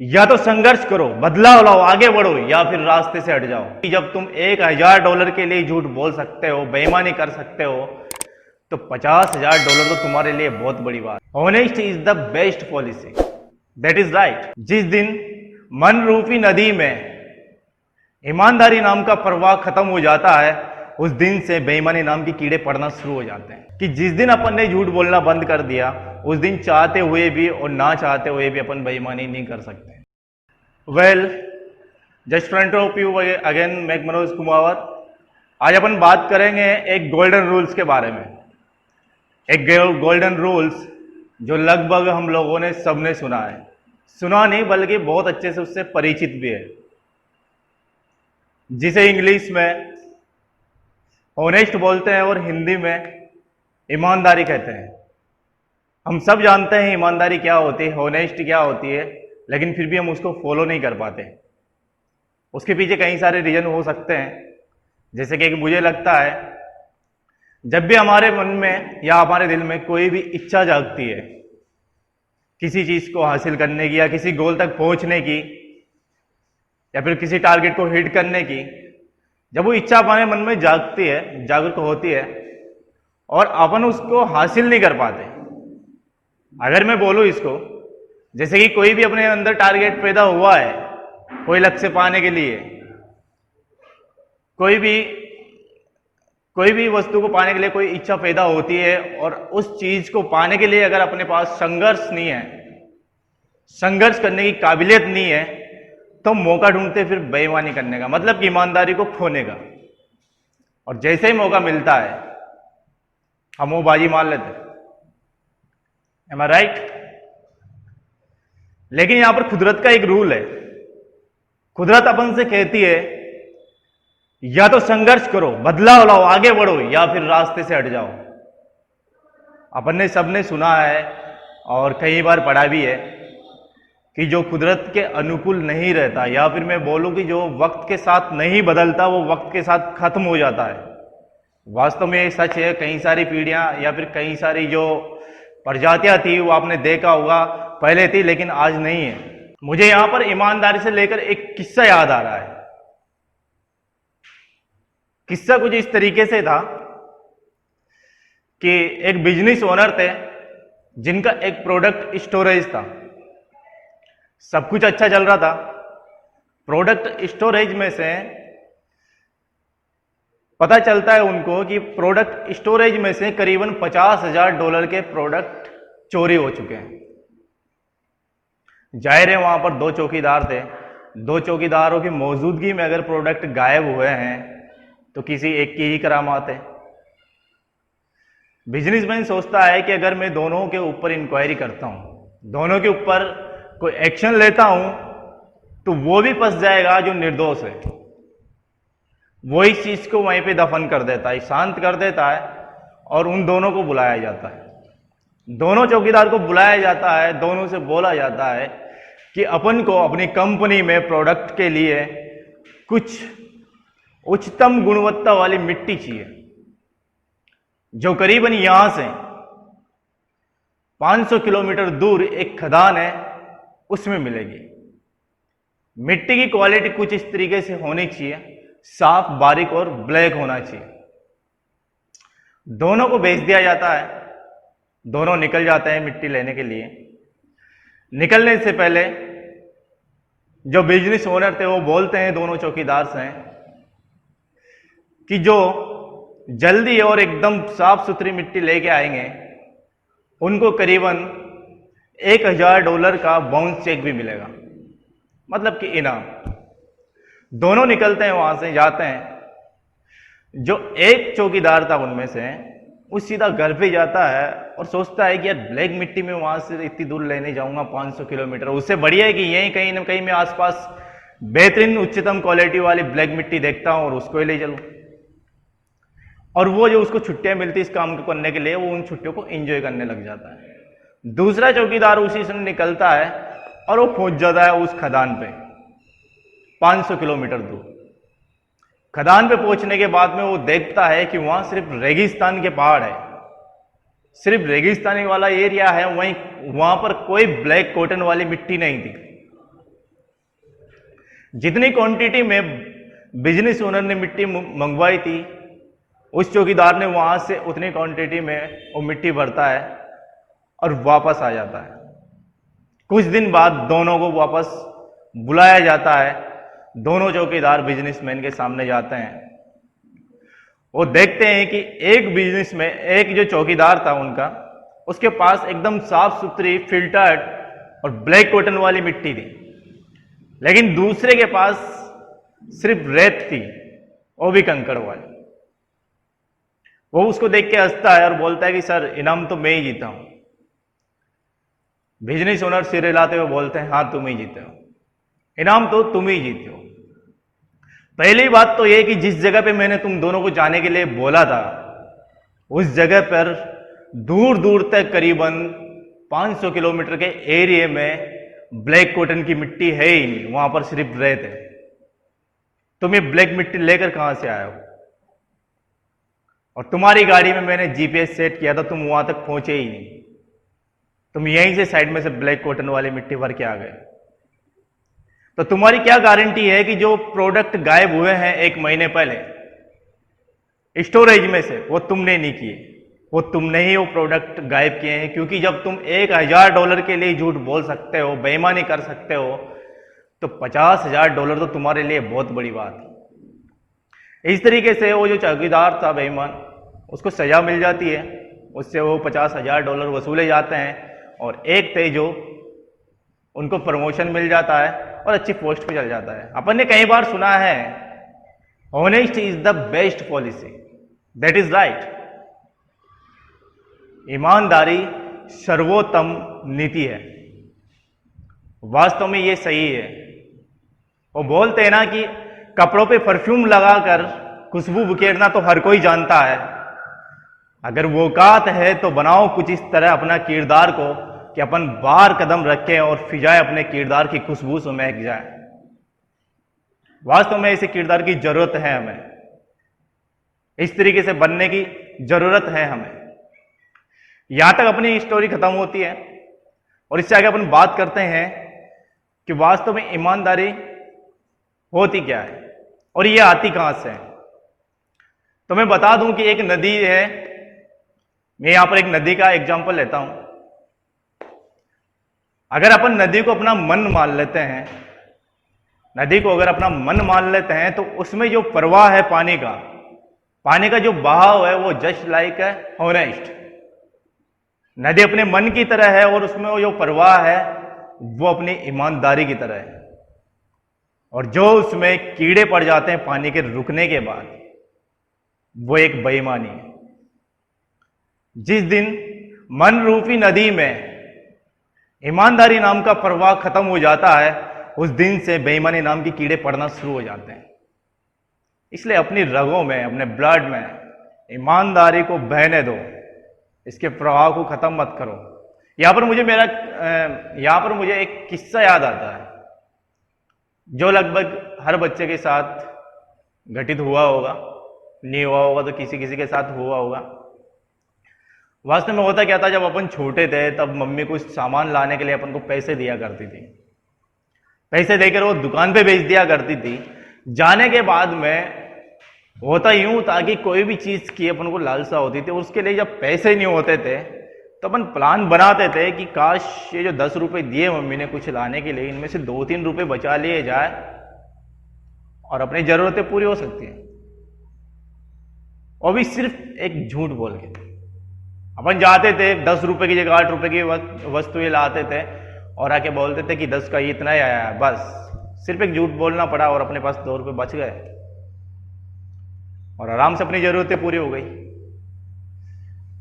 या तो संघर्ष करो, बदलाव लाओ, आगे बढ़ो, या फिर रास्ते से हट जाओ। कि जब तुम $1000 के लिए झूठ बोल सकते हो, बेईमानी कर सकते हो, तो $50,000 तो तुम्हारे लिए बहुत बड़ी बात। Honest is the best policy, that is right. जिस दिन मन रूपी नदी में ईमानदारी नाम का प्रवाह खत्म हो जाता है, उस दिन से बेईमानी नाम के कीड़े पड़ना शुरू हो जाते हैं। कि जिस दिन अपन ने झूठ बोलना बंद कर दिया, उस दिन चाहते हुए भी और ना चाहते हुए भी अपन बेईमानी नहीं कर सकते। Well, just front of you again मैं मनोज कुमावत। आज अपन बात करेंगे एक गोल्डन रूल्स के बारे में। एक गोल्डन रूल्स जो लगभग हम लोगों ने सबने सुना है, सुना नहीं बल्कि बहुत अच्छे से उससे परिचित भी है, जिसे इंग्लिश में ऑनेस्ट बोलते हैं और हिंदी में ईमानदारी कहते हैं। हम सब जानते हैं ईमानदारी क्या होती है, ऑनेस्ट क्या होती है, लेकिन फिर भी हम उसको फॉलो नहीं कर पाते। उसके पीछे कई सारे रीजन हो सकते हैं। जैसे कि मुझे लगता है जब भी हमारे मन में या हमारे दिल में कोई भी इच्छा जागती है किसी चीज को हासिल करने की, या किसी गोल तक पहुंचने की, या फिर किसी टारगेट को हिट करने की, जब वो इच्छा हमारे मन में जागती है, जागरूक होती है, और अपन उसको हासिल नहीं कर पाते। अगर मैं बोलूं इसको, जैसे कि कोई भी अपने अंदर टारगेट पैदा हुआ है, कोई लक्ष्य पाने के लिए, कोई भी वस्तु को पाने के लिए कोई इच्छा पैदा होती है, और उस चीज को पाने के लिए अगर अपने पास संघर्ष नहीं है, संघर्ष करने की काबिलियत नहीं है, तो मौका ढूंढते फिर बेईमानी करने का, मतलब कि ईमानदारी को खोने का। और जैसे ही मौका मिलता है हम वो बाजी मार लेते हैं। एम आई राइट? लेकिन यहां पर कुदरत का एक रूल है। कुदरत अपन से कहती है या तो संघर्ष करो, बदलाव लाओ, आगे बढ़ो, या फिर रास्ते से हट जाओ। अपन ने सबने सुना है और कई बार पढ़ा भी है कि जो कुदरत के अनुकूल नहीं रहता, या फिर मैं बोलूं कि जो वक्त के साथ नहीं बदलता, वो वक्त के साथ खत्म हो जाता है। वास्तव में ये सच है। कई सारी पीढ़ियां या फिर कई सारी जो प्रजातियां थी वो आपने देखा होगा पहले थी, लेकिन आज नहीं है। मुझे यहां पर ईमानदारी से लेकर एक किस्सा याद आ रहा है। किस्सा कुछ इस तरीके से था कि एक बिजनेस ओनर थे जिनका एक प्रोडक्ट स्टोरेज था। सब कुछ अच्छा चल रहा था। प्रोडक्ट स्टोरेज में से पता चलता है उनको कि प्रोडक्ट स्टोरेज में से करीबन $50,000 के प्रोडक्ट चोरी हो चुके हैं। जाहिर है वहां पर 2 चौकीदार थे। 2 चौकीदारों की मौजूदगी में अगर प्रोडक्ट गायब हुए हैं तो किसी एक की ही करामात है। बिजनेसमैन सोचता है कि अगर मैं दोनों के ऊपर इंक्वायरी करता हूं, दोनों के ऊपर कोई एक्शन लेता हूं, तो वो भी फंस जाएगा जो निर्दोष है। वो इस चीज को वहीं पे दफन कर देता है, शांत कर देता है, और उन दोनों को बुलाया जाता है। दोनों चौकीदार को बुलाया जाता है। दोनों से बोला जाता है कि अपन को अपनी कंपनी में प्रोडक्ट के लिए कुछ उच्चतम गुणवत्ता वाली मिट्टी चाहिए, जो करीबन यहां से 500 किलोमीटर दूर एक खदान है, उसमें मिलेगी। मिट्टी की क्वालिटी कुछ इस तरीके से होनी चाहिए, साफ, बारीक और ब्लैक होना चाहिए। दोनों को भेज दिया जाता है। दोनों निकल जाते हैं मिट्टी लेने के लिए। निकलने से पहले जो बिजनेस ओनर थे वो बोलते हैं दोनों चौकीदार से कि जो जल्दी और एकदम साफ सुथरी मिट्टी लेके आएंगे उनको करीबन $1,000 का बाउंस चेक भी मिलेगा, मतलब कि इनाम। दोनों निकलते हैं, वहां से जाते हैं। जो एक चौकीदार था उनमें से वो सीधा घर पे जाता है और सोचता है कि यार ब्लैक मिट्टी में वहां से इतनी दूर लेने जाऊंगा 500 किलोमीटर, उससे बढ़िया है कि यहीं कहीं ना कहीं मैं आसपास बेहतरीन उच्चतम क्वालिटी वाली ब्लैक मिट्टी देखता हूं और उसको ही ले चलूं। और वो जो उसको छुट्टियां मिलती इस काम को करने के लिए, वो उन छुट्टियों को एंजॉय करने लग जाता है। दूसरा चौकीदार उसी समय निकलता है और वो पहुंच जाता है उस खदान पे 500 किलोमीटर दूर। खदान पे पहुंचने के बाद में वो देखता है कि वहां सिर्फ रेगिस्तान के पहाड़ है, सिर्फ रेगिस्तानी वाला एरिया है। वहां पर कोई ब्लैक कॉटन वाली मिट्टी नहीं थी। जितनी क्वांटिटी में बिजनेस ओनर ने मिट्टी मंगवाई थी, उस चौकीदार ने वहां से उतनी क्वांटिटी में वो मिट्टी भरता है और वापस आ जाता है। कुछ दिन बाद दोनों को वापस बुलाया जाता है। दोनों चौकीदार बिजनेसमैन के सामने जाते हैं। वो देखते हैं कि एक जो चौकीदार था उनका, उसके पास एकदम साफ सुथरी फिल्टर्ड और ब्लैक कॉटन वाली मिट्टी थी, लेकिन दूसरे के पास सिर्फ रेत थी, वो भी कंकड़ वाली। वो उसको देख के हंसता है और बोलता है कि सर, इनाम तो मैं ही जीता हूं। बिजनेस ओनर सिर हिलाते हुए बोलते हैं, हाँ तुम ही जीते हो, इनाम तो तुम ही जीते हो। पहली बात तो यह कि जिस जगह पे मैंने तुम दोनों को जाने के लिए बोला था, उस जगह पर दूर दूर तक करीबन 500 किलोमीटर के एरिया में ब्लैक कॉटन की मिट्टी है ही नहीं, वहां पर सिर्फ रेत है। तुम ये ब्लैक मिट्टी लेकर कहां से आए हो? और तुम्हारी गाड़ी में मैंने जीपीएस सेट किया था, तुम वहां तक पहुंचे ही नहीं। तुम यहीं से साइड में से ब्लैक कॉटन वाली मिट्टी भर के आ गए। तो तुम्हारी क्या गारंटी है कि जो प्रोडक्ट गायब हुए हैं 1 महीने पहले स्टोरेज में से, वो तुमने नहीं किए, वो तुमने ही वो प्रोडक्ट गायब किए हैं। क्योंकि जब तुम $1000 के लिए झूठ बोल सकते हो, बेईमानी कर सकते हो, तो $50,000 तो तुम्हारे लिए बहुत बड़ी बात है। इस तरीके से वो जो चौकीदार था बेईमान, उसको सजा मिल जाती है, उससे वो $50,000 वसूले जाते हैं और एक तेजो उनको प्रमोशन मिल जाता है और अच्छी पोस्ट पे चल जाता है। अपन ने कई बार सुना है, honest is the best policy, that is right. ईमानदारी सर्वोत्तम नीति है। वास्तव में ये सही है। वो बोलते हैं ना कि कपड़ों पे परफ्यूम लगाकर खुशबू बुकेरना तो हर कोई जानता है। अगर वो औकात है तो बनाओ कुछ इस तरह अपना किरदार को कि अपन बाहर कदम रखें और फिजाएं अपने किरदार की खुशबू से महक जाए। वास्तव में ऐसे किरदार की जरूरत है हमें, इस तरीके से बनने की जरूरत है हमें। यहां तक अपनी स्टोरी खत्म होती है और इससे आगे अपन बात करते हैं कि वास्तव में ईमानदारी होती क्या है और ये आती कहां से है। तो मैं बता दूं कि एक नदी है, मैं यहां पर एक नदी का एग्जांपल लेता हूं। अगर अपन नदी को अपना मन मान लेते हैं, नदी को अगर अपना मन मान लेते हैं, तो उसमें जो प्रवाह है पानी का जो बहाव है, वो जस्ट लाइक है ऑनेस्ट। नदी अपने मन की तरह है और उसमें वो जो प्रवाह है वो अपनी ईमानदारी की तरह है। और जो उसमें कीड़े पड़ जाते हैं पानी के रुकने के बाद, वो एक बेईमानी है। जिस दिन मन रूपी नदी में ईमानदारी नाम का प्रवाह खत्म हो जाता है, उस दिन से बेईमानी नाम की कीड़े पड़ना शुरू हो जाते हैं। इसलिए अपनी रगों में, अपने ब्लड में ईमानदारी को बहने दो, इसके प्रवाह को खत्म मत करो। यहां पर मुझे एक किस्सा याद आता है जो लगभग हर बच्चे के साथ घटित हुआ होगा, नहीं हुआ होगा तो किसी किसी के साथ हुआ होगा। वास्तव में होता क्या था, जब अपन छोटे थे तब मम्मी कुछ सामान लाने के लिए अपन को पैसे दिया करती थी। पैसे देकर वो दुकान पे भेज दिया करती थी। जाने के बाद में होता यूं था कि कोई भी चीज की अपन को लालसा होती थी, उसके लिए जब पैसे नहीं होते थे तो अपन प्लान बनाते थे कि काश ये जो 10 रुपए दिए मम्मी ने कुछ लाने के लिए, इनमें से 2-3 रुपए बचा लिए जाए और अपनी जरूरतें पूरी हो सकती हैं। और भी सिर्फ एक झूठ बोल के अपन जाते थे, 10 रुपए की जगह 8 रुपए की वस्तुएं लाते थे और आके बोलते थे कि 10 का इतना ही आया है। बस सिर्फ एक झूठ बोलना पड़ा और अपने पास 2 रुपए बच गए और आराम से अपनी जरूरतें पूरी हो गई।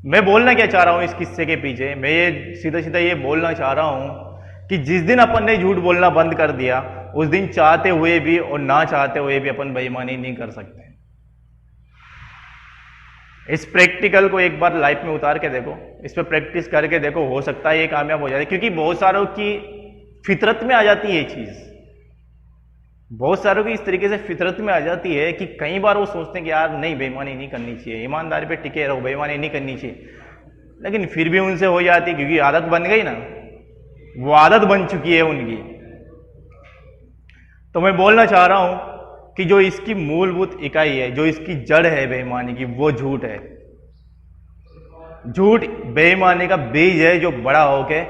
मैं बोलना क्या चाह रहा हूं इस किस्से के पीछे, मैं ये सीधा सीधा ये बोलना चाह रहा हूं कि जिस दिन अपन ने झूठ बोलना बंद कर दिया, उस दिन चाहते हुए भी और ना चाहते हुए भी अपन बेईमानी नहीं कर सकते। इस प्रैक्टिकल को एक बार लाइफ में उतार के देखो, इस पर प्रैक्टिस करके देखो, हो सकता है ये कामयाब हो जाए। क्योंकि बहुत सारों की फितरत में आ जाती है ये चीज, बहुत सारों की इस तरीके से फितरत में आ जाती है कि कई बार वो सोचते हैं कि यार नहीं, बेईमानी नहीं करनी चाहिए, ईमानदारी पे टिके रहो, बेईमानी नहीं करनी चाहिए, लेकिन फिर भी उनसे हो जाती है क्योंकि आदत बन गई ना, वो आदत बन चुकी है उनकी। तो मैं बोलना चाह रहा हूं कि जो इसकी मूलभूत इकाई है, जो इसकी जड़ है बेईमानी की, वो झूठ है। झूठ बेईमानी का बीज है जो बड़ा होके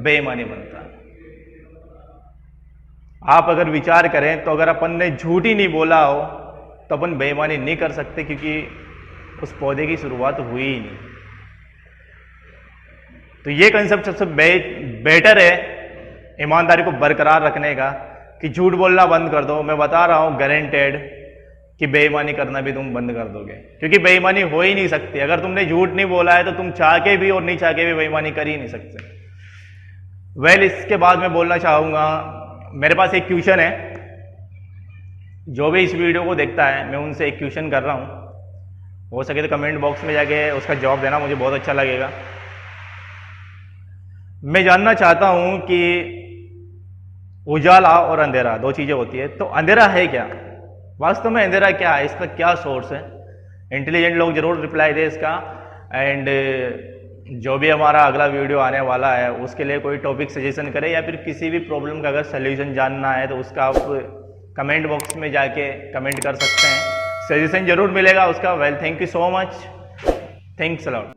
बेईमानी बनता है। आप अगर विचार करें तो अगर अपन ने झूठ ही नहीं बोला हो तो अपन बेईमानी नहीं कर सकते, क्योंकि उस पौधे की शुरुआत हुई ही नहीं। तो ये कंसेप्ट सबसे बेटर है ईमानदारी को बरकरार रखने का कि झूठ बोलना बंद कर दो। मैं बता रहा हूं गारंटेड कि बेईमानी करना भी तुम बंद कर दोगे, क्योंकि बेईमानी हो ही नहीं सकती। अगर तुमने झूठ नहीं बोला है तो तुम चाह के भी और नहीं चाह के भी बेईमानी कर ही नहीं सकते। इसके बाद मैं बोलना चाहूंगा, मेरे पास एक क्वेश्चन है। जो भी इस वीडियो को देखता है, मैं उनसे एक क्वेश्चन कर रहा हूं। हो सके तो कमेंट बॉक्स में जाके उसका जवाब देना, मुझे बहुत अच्छा लगेगा। मैं जानना चाहता हूं कि उजाला और अंधेरा दो चीजें होती है, तो अंधेरा है क्या? वास्तव में अंधेरा क्या है, इसका क्या सोर्स है? इंटेलिजेंट लोग जरूर रिप्लाई दे इसका। एंड जो भी हमारा अगला वीडियो आने वाला है उसके लिए कोई टॉपिक सजेशन करे, या फिर किसी भी प्रॉब्लम का अगर सोल्यूशन जानना है तो उसका आप कमेंट बॉक्स में जाके कमेंट कर सकते हैं। सजेशन जरूर मिलेगा उसका। Well, thank you so much. Thanks a lot.